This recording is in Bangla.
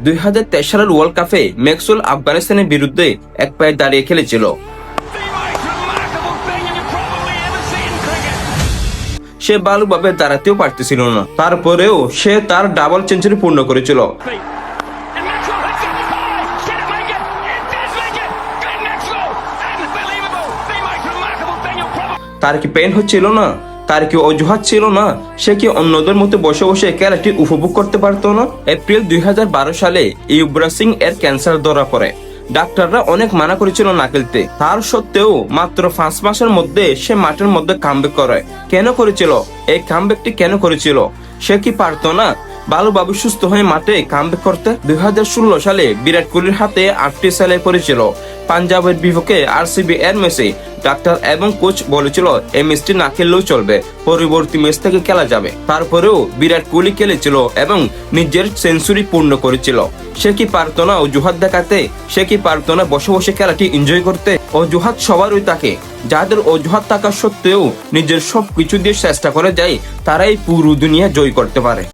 2023 সালের ওয়ার্ল্ড কাপে ম্যাক্সওয়েল আফগানিস্তানের বিরুদ্ধে এক পায়ে দাঁড়িয়ে খেলেছিল। সে ভালোভাবে দাঁড়াতেও পারতেছিল না, তারপরেও সে তার ডাবল সেঞ্চুরি পূর্ণ করেছিল। তার কি পেন হচ্ছিল না? তার কি অজুহাত ছিল না? সে কি অন্যদের মতো বসে বসে খেলাটি উপভোগ করতে পারতো না? এপ্রিল 2012 সালে ইউবরাজ সিং এর ক্যান্সার ধরা পড়ে। ডাক্তাররা অনেক মানা করেছিল না খেলতে, তার সত্ত্বেও মাত্র 5 মাসের মধ্যে সে মাঠের মধ্যে কামব্যাক করে। কেন করেছিল এই কামব্যাকটি? কেন করেছিল? সে কি পারতো না ভালোভাবে সুস্থ হয়ে মাঠে কামব্যাক করতে? 2016 সালে বিরাট কোহলির হাতে 8টি সেলাই পড়েছিল পাঞ্জাবের বিপক্ষে আরসিবি এর ম্যাচে। ডাক্তার এবং কোচ বলেছিল এই ম্যাচটি না খেললেও চলবে, পরবর্তী ম্যাচ থেকে খেলা যাবে। তারপরেও বিরাট কোহলি খেলেছিল এবং নিজের সেঞ্চুরি পূর্ণ করেছিল। সে কি পারতো না অজুহাত দেখাতে? সে কি পারতো না বসে বসে খেলাটি এনজয় করতে? অজুহাত সবারই থাকে, যাদের অজুহাত থাকা সত্ত্বেও নিজের সবকিছু দিয়ে চেষ্টা করে যায়, তারাই পুরো দুনিয়া জয় করতে পারে।